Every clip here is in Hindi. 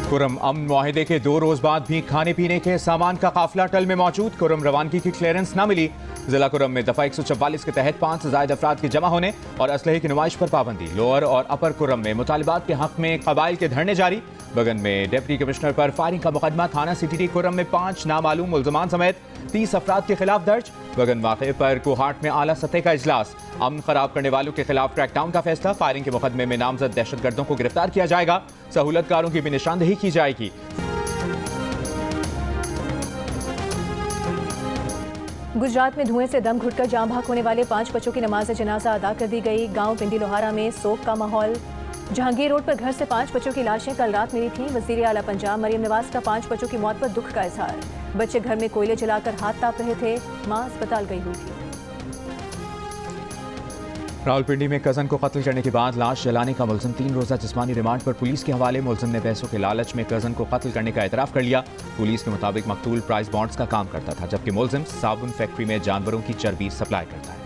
खुर्रम अमन मुआहिदे के 2 रोज बाद भी खाने पीने के सामान का काफिला टल में मौजूद। खुर्रम रवानगी की क्लियरेंस न मिली। जिला खुर्रम में दफा 144 के तहत 5 से ज्यादा अफराद के जमा होने और असलहे की नुमाइश पर पाबंदी। लोअर और अपर खुर्रम में मुतालिबात के हक में कबाइल के धरने जारी। बगन में डिप्टी कमिश्नर पर फायरिंग का मुकदमा। थाना CTT खुर्रम में 5 नामालूम मुल्जमान समेत 30 अफराद के खिलाफ दर्ज। बगन वाक़े पर कोहाट में आला सतह का इजलास। अमन खराब करने वालों के खिलाफ क्रैकडाउन का फैसला। फायरिंग के मुकदमे में नामजद दहशतगर्दों को गिरफ्तार किया जाएगा। सहूलतकारों की भी निशानदेही की जाएगी। गुजरात में धुएं से दम घुटकर जाम भाग होने वाले 5 बच्चों की नमाज जनाजा अदा कर दी गई। गांव पिंडी लोहारा में सोग का माहौल। जहांगीर रोड पर घर से 5 बच्चों की लाशें कल रात मिली थीं। वज़ीर आला पंजाब मरियम नवाज का 5 बच्चों की मौत पर दुख का इजहार। बच्चे घर में कोयले जलाकर हाथ ताप रहे थे। मां अस्पताल गई हुई थी। रावलपिंडी में कजन को कत्ल करने के बाद लाश जलाने का मुलजिम 3 रोजा जिस्मानी रिमांड पर पुलिस के हवाले। मुलजिम ने पैसों के लालच में कजन को कत्ल करने का एतराफ कर लिया। पुलिस के मुताबिक मकतूल प्राइस बॉन्ड्स का काम करता था, जबकि मुलजिम साबुन फैक्ट्री में जानवरों की चर्बी सप्लाई करता है।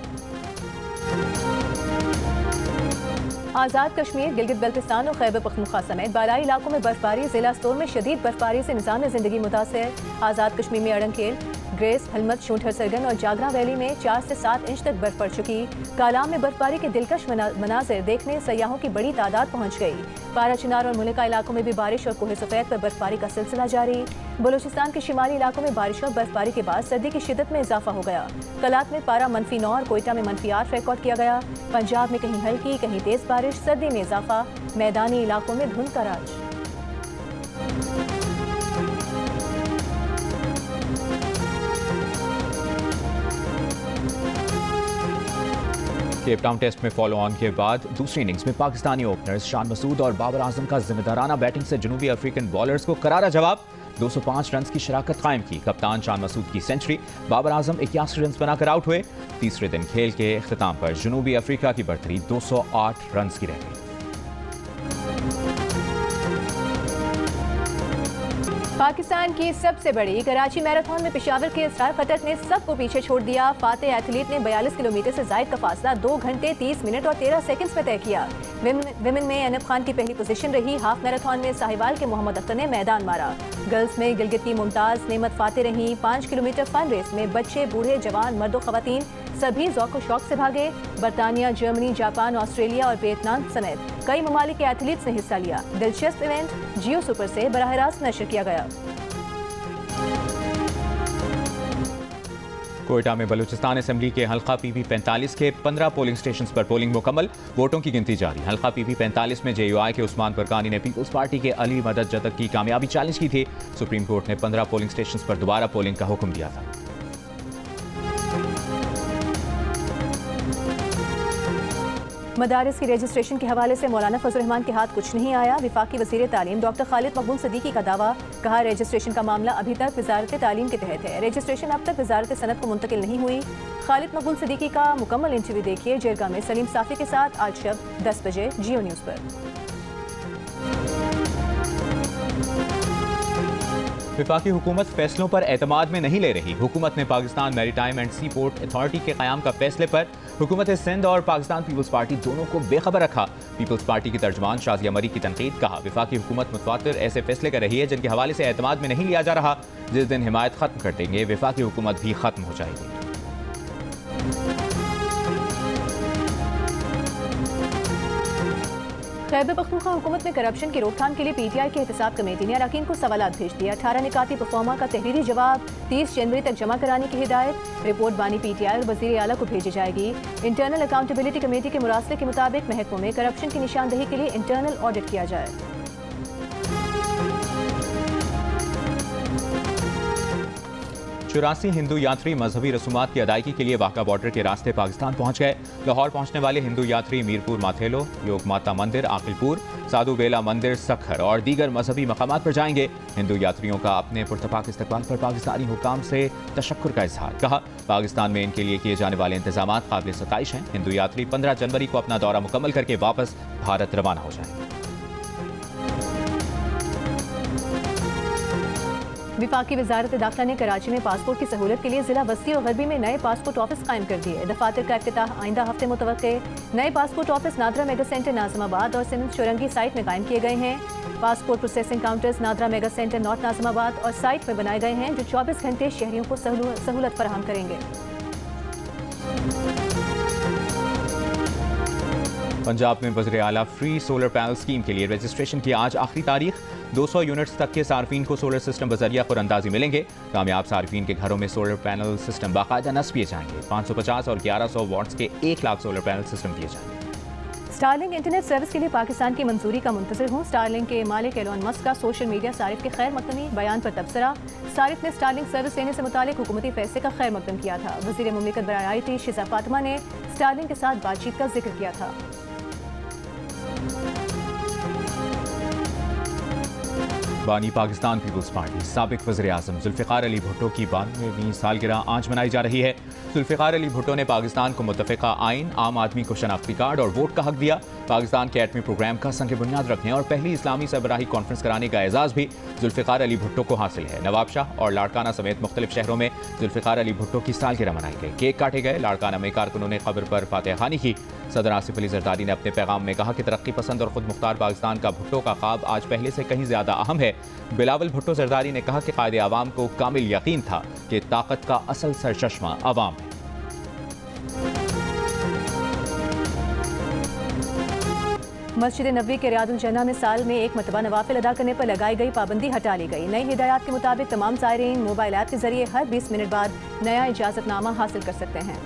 आज़ाद कश्मीर, गिलगित बल्तिस्तान और खैबर पख्तूनख्वा समेत बालाई इलाकों में बर्फबारी। जिला स्टोर में शदीद बर्फबारी से निज़ाम जिंदगी मुतासर। आज़ाद कश्मीर में अड़ंकेल, ग्रेस, हलमत, शूंठर सरगन और जागरा वैली में 4 से 7 इंच तक बर्फ पड़ चुकी। कालाम में बर्फबारी के दिलकश मनाजिर देखने सयाहों की बड़ी तादाद पहुंच गई। पारा चिनार और मुल्का इलाकों में भी बारिश और कोहे सफेद पर बर्फबारी का सिलसिला जारी। बलूचिस्तान के शिमाली इलाकों में बारिश और बर्फबारी के बाद सर्दी की शिद्दत में इजाफा हो गया। कलात में पारा -9 और कोयटा में -8 रिकॉर्ड किया गया। पंजाब में कहीं हल्की कहीं तेज बारिश, सर्दी में इजाफा। मैदानी इलाकों में धुंध का राज। केप टाउन टेस्ट में फॉलो ऑन के बाद दूसरी इनिंग्स में पाकिस्तानी ओपनर्स शान मसूद और बाबर आजम का जिम्मेदाराना बैटिंग से जनूबी अफ्रीकन बॉलर्स को करारा जवाब। 205 रन की शराकत कायम की। कप्तान शान मसूद की सेंचुरी, बाबर आजम 81 रन बनाकर आउट हुए। तीसरे दिन खेल के इख्तिताम पर जनूबी अफ्रीका की बढ़तरी 208 रन की रह गई। पाकिस्तान की सबसे बड़ी कराची मैराथन में पेशावर के इसरार खटक ने सबको पीछे छोड़ दिया। फातेह एथलीट ने 42 किलोमीटर से जायद का फासला 2 घंटे 30 मिनट और 13 सेकंड्स में तय किया। विमेन में अनब खान की पहली पोजीशन रही। हाफ मैराथन में साहिवाल के मोहम्मद अख्तर ने मैदान मारा। गर्ल्स में गिलगित की मुमताज नेमत फातेह रही। 5 किलोमीटर फन रेस में बच्चे, बूढ़े, जवान, मर्द और खवातीन सभी ज़ौक़ व शौक से भागे। बरतानिया, जर्मनी, जापान, ऑस्ट्रेलिया और वियतनाम समेत कई ममालिक के एथलीट्स ने हिस्सा लिया। दिलचस्प इवेंट जियो सुपर से बराह रास्त नशर किया गया। कोयटा में बलूचिस्तान असेंबली के हल्का PB 45 के 15 पोलिंग स्टेशन पर पोलिंग मुकम्मल। वोटों की गिनती जारी। हल्का PB 45 में JUI के उस्मान बरकानी ने पीपल्स पार्टी के अली मदद जदक की कामयाबी चैलेंज की थी। सुप्रीम कोर्ट ने 15 पोलिंग स्टेशन पर दोबारा पोलिंग का हुक्म दिया था। मदारिस की रजिस्ट्रेशन के हवाले से मौलाना फजल रहमान के हाथ कुछ नहीं आया। वफाकी वज़ीर तालीम डॉक्टर खालिद मकबूल सिद्दीकी का दावा। कहा, रजिस्ट्रेशन का मामला अभी तक वजारत तालीम के तहत है। रजिस्ट्रेशन अब तक वजारत सनत को मुंतकिल नहीं हुई। खालिद मकबूल सिद्दीकी का मुकम्मल इंटरव्यू देखिए जेरगा में सलीम साफ़ी के साथ आज शब 10 बजे जियो न्यूज़ पर। वफाकी हुकूमत फैसलों पर एतमाद में नहीं ले रही। हुकूमत ने Pakistan maritime and sea port authority के क़याम का फैसले पर हुकूमत सिंध और पाकिस्तान पीपल्स पार्टी दोनों को बेखबर रखा। पीपल्स पार्टी की तर्जमान शाजिया मरी की तनकीद। कहा, वफाकी हुकूमत मुतवातिर ऐसे फैसले कर रही है जिनके हवाले से एतमाद में नहीं लिया जा रहा। जिस दिन हिमायत खत्म कर देंगे वफाकी हुकूमत भी खत्म हो जाएगी। खैबर पख्तूनख्वा हुकूमत में करप्शन की रोकथाम के लिए PTI की एहतसाब कमेटी ने अरकान को सवालात भेज दिया। 18 निकाती परफॉर्मा का तहरीरी जवाब 30 जनवरी तक जमा कराने की हिदायत। रिपोर्ट बानी PTI और वज़ीर आला को भेजी जाएगी। इंटरनल अकाउंटेबिलिटी कमेटी के मुरासले के मुताबिक महकमों में करप्शन की निशानदही के लिए इंटरनल ऑडिट किया जाए। 84 हिंदू यात्री मजहबी रसूमात की अदायगी के लिए वाघा बॉर्डर के रास्ते पाकिस्तान पहुंच गए। लाहौर पहुंचने वाले हिंदू यात्री मीरपुर माथेलो, योग माता मंदिर, आकिलपुर, साधु बेला मंदिर, सखर और दीगर मजहबी मकामात पर जाएंगे। हिंदू यात्रियों का अपने पुरतपाक इस्तकबाल पर पाकिस्तानी हुकाम से तशक्कुर का इजहार। कहा, पाकिस्तान में इनके लिए किए जाने वाले इंतजामात काबिल सताइश हैं। हिंदू यात्री 15 जनवरी को अपना दौरा मुकम्मल करके वापस भारत रवाना हो जाएंगे। विफाकी वजारत दाखिला ने कराची में पासपोर्ट की सहूलत के लिए जिला बस्ती और गरबी में नए पासपोर्ट ऑफिस कायम कर दिए। दफातर का इफ्तिताह आइंदा हफ्ते मुतवक्के। नए passport office NADRA mega centre Nazimabad और सिमंस चौरंगी साइट में कायम किए गए हैं। Passport processing counters NADRA mega centre north Nazimabad और साइट में बनाए गए हैं, जो 24 घंटे शहरियों को सहूलत फराहम करेंगे। पंजाब में वज़ीर आला फ्री सोलर पैनल स्कीम के लिए रजिस्ट्रेशन की आज आखिरी तारीख। 200 यूनिट्स तक के सार्फिन को सोलर सिस्टम बजरिया कुरअंदाजी मिलेंगे। कामयाब सार्फिन के घरों में सोलर पैनल सिस्टम बाकायदा नस्ब किए जाएंगे। 550 और 1100 वाट्स के 1 लाख सोलर पैनल सिस्टम दिए जाएंगे। स्टारलिंक इंटरनेट सर्विस के लिए पाकिस्तान की मंजूरी का मुंतज़िर हूँ। स्टारलिंक के मालिक एलोन मस्क का सोशल मीडिया सारिफ के खैर मकदमी बयान पर तबसरा। सारिफ ने स्टारलिंक सर्विस लेने से मुतालिक हुकूमती फैसले का खैर मकदम किया था। वज़ीर मुमलिकत बराए IT शिजा फातिमा ने स्टारलिंक के साथ बातचीत का जिक्र किया था। बानी पाकिस्तान पीपल्स पार्टी साबिक वज़ीर आज़म जुल्फ़िकार अली भुट्टो की 92वीं सालगिरह आज मनाई जा रही है। जुल्फ़िकार अली भुट्टो ने पाकिस्तान को मुत्तफ़िक़ा आइन, आम आदमी को शनाख्ती कार्ड और वोट का हक दिया। पाकिस्तान के एटमी प्रोग्राम का संग बुनियाद रखने और पहली इस्लामी सरबराही कॉन्फ्रेंस कराने का एजाज़ भी जुल्फ़िकार अली भुट्टो को हासिल है। नवाबशाह और लाड़काना समेत मुख्तलिफ शहरों में जुल्फ़िकार अली भुट्टो की सालगिरह मनाई गई, केक काटे गए। लाड़काना में कारकुनों ने खबर पर फातह खानी की। सदर आसिफ अली जरदारी ने अपने पैगाम में कहा कि तरक्की पसंद और खुद मुख्तार पाकिस्तान का भुट्टो का ख्वाब आज पहले से कहीं ज़्यादा अहम है। बिलावल भुट्टो जरदारी ने कहा कि कायदे आवाम को कामिल यकीन था कि ताकत का असल सरचश्मा आवाम है। मस्जिद नबवी के रियादुल जन्ना में साल में एक मरतबा नवाफिल अदा करने पर लगाई गई पाबंदी हटा ली गई। नई हिदायत के मुताबिक तमाम ज़ायरीन मोबाइल ऐप के जरिए हर 20 मिनट बाद नया इजाज़तनामा हासिल कर सकते हैं।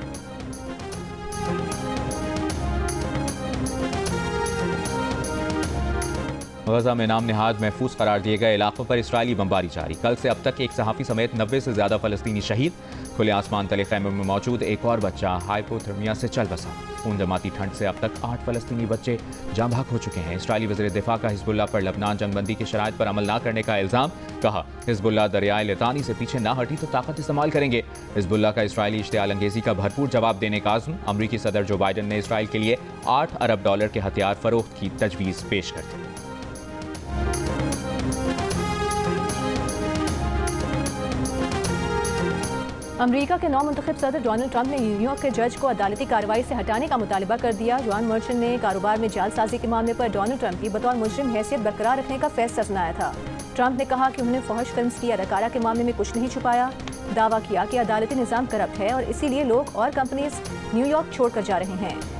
गजा में नाम नहाद महफूज करार दिए गए इलाकों पर इसराइली बमबारी जारी। कल से अब तक एक सहाफ़ी समेत 90 से ज़्यादा फ़लस्तीनी शहीद। खुले आसमान तले खैमों में मौजूद एक और बच्चा हाइपोथर्मिया से चल बसा। खून जमाती ठंड से अब तक 8 फ़लस्तीनी बच्चे जाँ भाग हो चुके हैं। इसराइली वज़ीर दिफा का हिज़्बुल्लाह पर लबनान जंगबंदी की शराइत पर अमल न करने का इल्ज़ाम। कहा हिज़्बुल्लाह दरियाए लितानी से पीछे ना हटी तो ताकत इस्तेमाल करेंगे। हिज़्बुल्लाह का इसराइली इश्तियाल अंगेज़ी का भरपूर जवाब देने का आज़्म। अमरीकी सदर जो बाइडन ने इसराइल के लिए $8 अरब के हथियार फ़रोख्त की तजवीज़ पेश कर दी। अमेरिका के नौमुंतखब सदर डोनाल्ड ट्रंप ने न्यूयॉर्क के जज को अदालती कार्रवाई से हटाने का मुतालबा कर दिया। जॉन मर्चेंट ने कारोबार में जालसाजी के मामले पर डोनाल्ड ट्रंप की बतौर मुजरिम हैसियत बरकरार रखने का फैसला सुनाया था। ट्रंप ने कहा कि उन्होंने फौहश फिल्म्स की अदाकारा के मामले में कुछ नहीं छुपाया। दावा किया कि अदालती निज़ाम करप्ट है और इसीलिए लोग और कंपनीज न्यूयॉर्क छोड़कर जा रहे हैं।